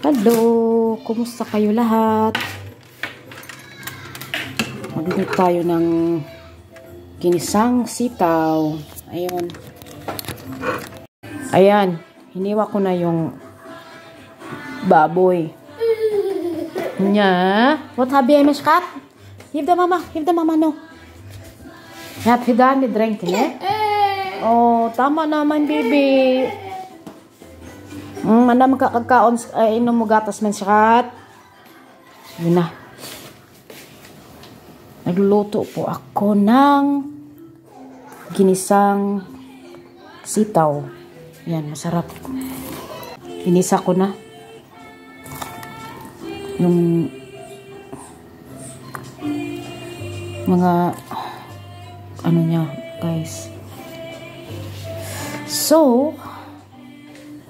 Hello! Kumusta kayo lahat? Magluto tayo ng ginisang sitaw. Ayun. Ayan. Hiniwa ko na yung baboy. Nya. What have you, Miss Kat? Give the mama. Give the mama, no. Have you done the drinking, eh? Oh, tama naman, baby. Mana magkakakaon inom mo gatas man sikat. Yun na. Nagluluto po ako ng ginisang sitaw. Yan, masarap. Inisa ko na yung mga ano niya, guys. So,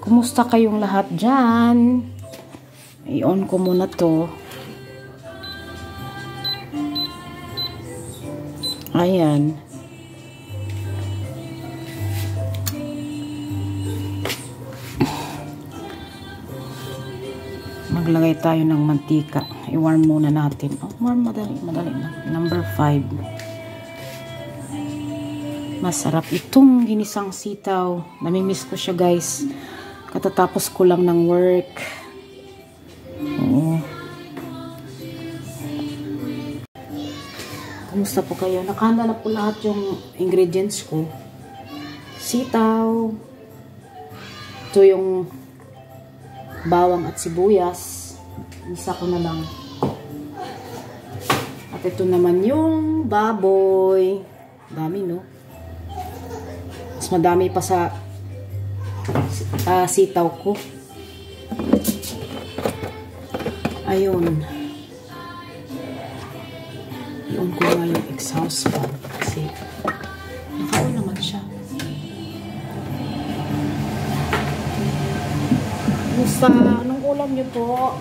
kumusta kayong lahat dyan? I-on ko muna to. Ayan. Maglagay tayo ng mantika. I-warm muna natin. Oh, warm, madali na. Number 5. Masarap itong ginisang sitaw. Namimiss ko siya, guys. Katatapos ko lang ng work. Oo. Kamusta po kayo? Nakahanda na po lahat yung ingredients ko. Sitaw. Ito yung bawang at sibuyas. Isa ko na lang. At ito naman yung baboy. Dami, no? Mas madami pa sa sitaw ko. Ayun. Iyon ko nga yung exhaust fan kasi naka-on naman siya. Musta? Anong ulam niyo po?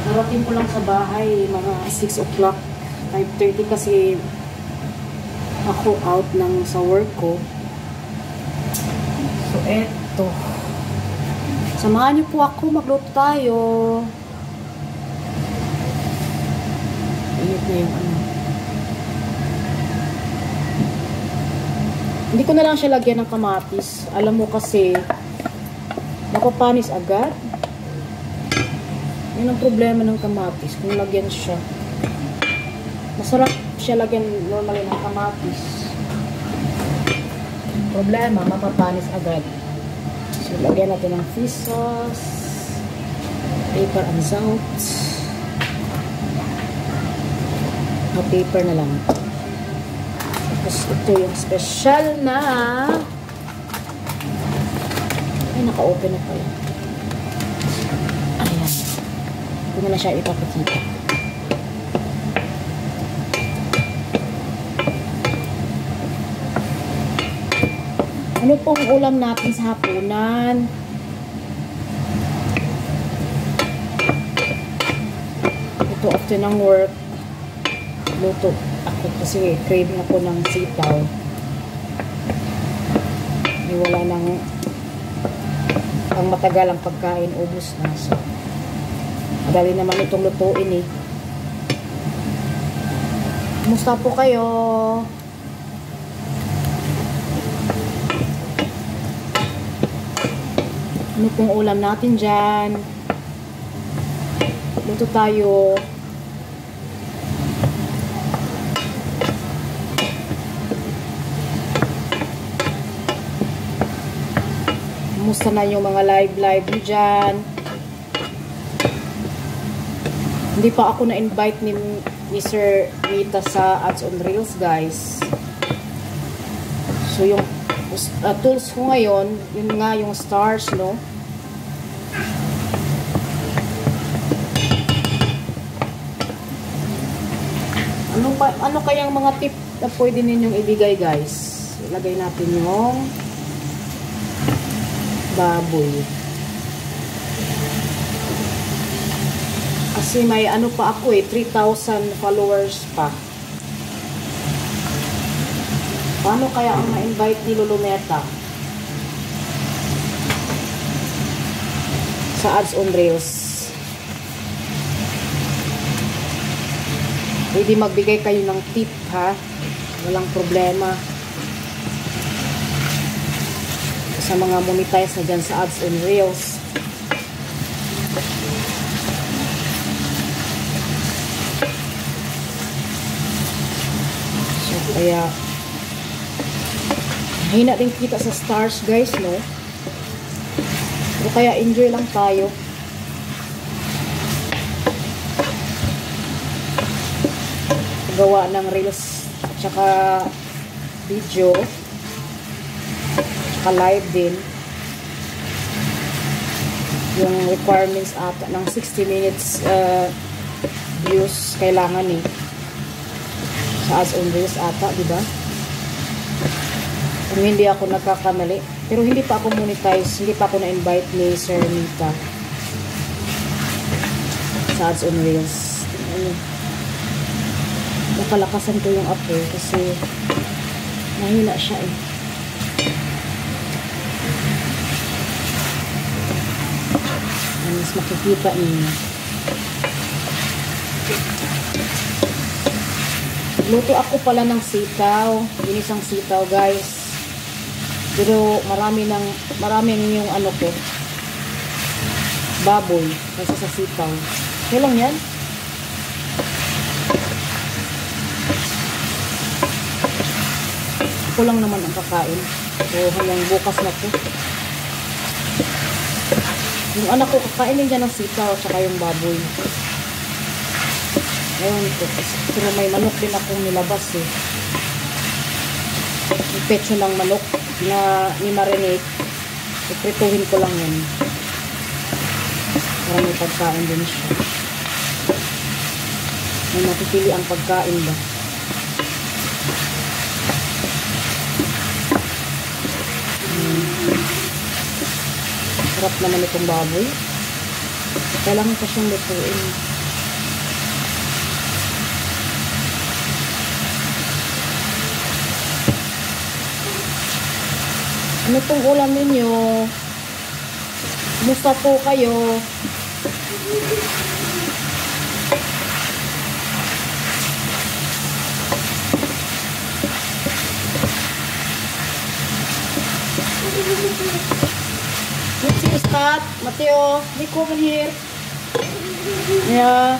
Narating ko lang sa bahay mga 6 o'clock. 5:30 kasi ako out ng sa work ko. So, eto. Samahan niyo po ako. Magluto tayo. Init na yung ano. Hindi ko na lang siya lagyan ng kamatis. Alam mo kasi, napapanis agad. Yun ang problema ng kamatis. Kung lagyan siya. Masarap siya lagyan normally ng kamatis. Problema, mapapanis agad. So, lagyan natin ng fish sauce, pepper and salt. No, pepper na lang. Tapos ito yung special na ay, naka-open na pala. Ayan. Hindi na siya ipapakita. Ano pong ulam natin sa hapunan? Ito after ng work, luto ako kasi craving ako ng sitaw. Wala nang pang matagal ang pagkain, ubos na. So, madali naman itong lutuin eh. Kumusta po kayo? Ano pong ulam natin dyan? Luto tayo. Kumusta na yung mga live nyo dyan? Hindi pa ako na-invite ni Sir Mita sa Ads on Reels, guys. So, yung tools ko ngayon, yun nga yung stars, no? Ano kayang mga tip na pwede ninyong ibigay, guys? Ilagay natin yung baboy. Kasi may ano pa ako eh, 3,000 followers pa. Paano kaya ang ma-invite ni Luluneta? sa Ads on Reels. Pwede magbigay kayo ng tip, ha? Walang problema. Sa mga monetize na dyan sa Ads on Reels. So, kaya hina din kita sa stars, guys, no? Pero kaya enjoy lang tayo. Gawa ng reels at saka video at saka live din. Yung requirements ata ng 60 minutes views kailangan eh sa Ads on Reels ata, diba? Kung hindi ako nagkakamali. Pero hindi pa ako monetize, hindi pa ako na-invite ni Sir Nita sa Ads on Reels. Nakalakasan ko yung apo kasi mahina siya eh. Mas makikita niyo. Luto ako pala ng sitaw. Ginisang sitaw, guys. Pero maraming yung ano ko, baboy kasi sa sitaw. Okay lang yan. Ako lang naman ang kakain. So hanggang bukas na to. Yung anak ko kakain din dyan ng sitaw at saka yung baboy. Ayun ko. Pero may manok din akong nilabas eh. Yung pecho ng manok na ni-marinate. Iprituhin ko lang yan. Para may pagkain din siya. May napipili ang pagkain ba? Sarap naman itong baboy. Kailangan pa siyang lutuin. Ano itong ulam ninyo? Kumusta po kayo? Let's see, start. Mateo, Nick, over here. Yeah.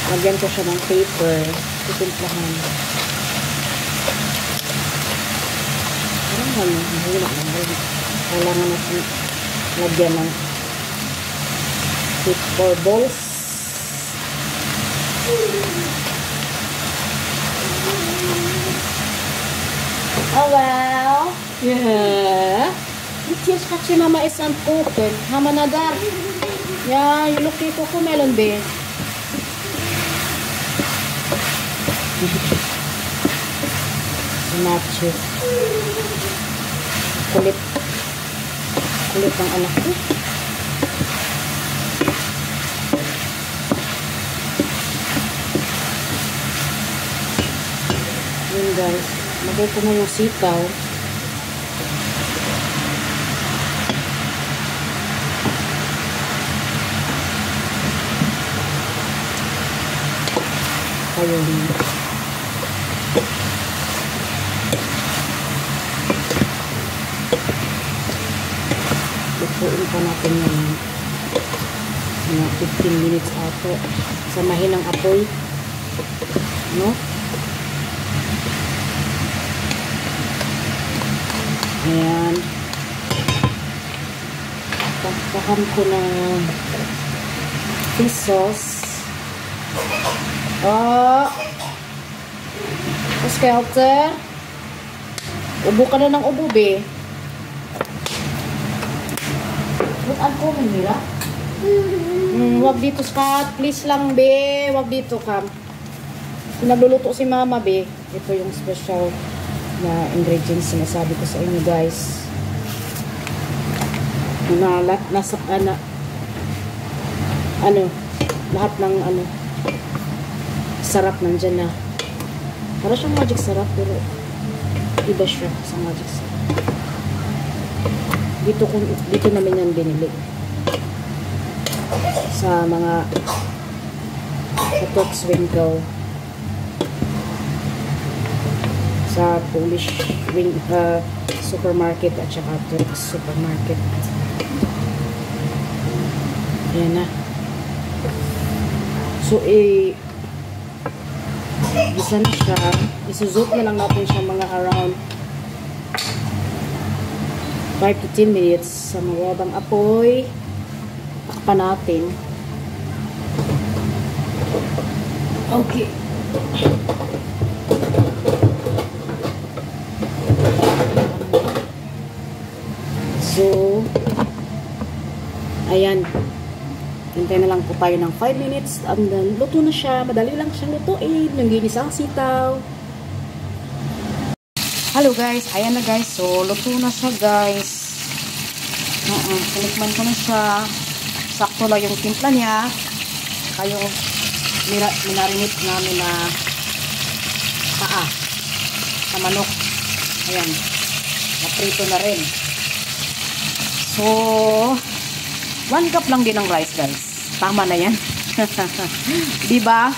Lagyan ko siya ng paper. Titimplahan. Parang mahulak lang. Kailangan natin lagyan ng paper balls. Oh well. Yeah. Just kasi mama is uncooking. Hamanadar. Yeah, you look at ko melon be. Nacho. Kulit. Kulit ng anak ko. Yun guys. Magay ko na yung sitaw. Ayun. Lutuin pa natin yung mga 15 minutes ato. Samahin ang apoy. No? Ayan. Takpakan ko ng fish sauce. Oh! Skelter. Ubo ka na ng ubo, be. Bukan ko, Manila. Wag dito, Scott. Please lang, be. Wag dito, Kam. Nagluluto si Mama, be. Ito yung special na ingredients na sabi ko sa inyo, guys. Nasa, lahat ng, sarap nandyan na. Para siyang magic sarap, pero iba siya sa magic sarap. Dito namin yan binili. Sa mga sa Turks Winkle. Sa Polish supermarket at saka Turks supermarket. Ayan na. So, isa na siya. Isusot na lang natin siya mga around 5 to 10 minutes sa mababang apoy. Takpan natin. Okay. So, ayan. Hintay na lang po tayo ng 5 minutes. And then, luto na siya. Madali lang siyang lutuin. Yung ginisang sitaw. Hello guys. Ayan na guys. So, luto na siya guys. Sinikman ko na siya. Sakto lang yung timpla niya. Kaya yung minarinit namin na paa sa manok. Ayan. Naprito na rin. So, 1 cup lang din ng rice guys. Tama na yan. Diba?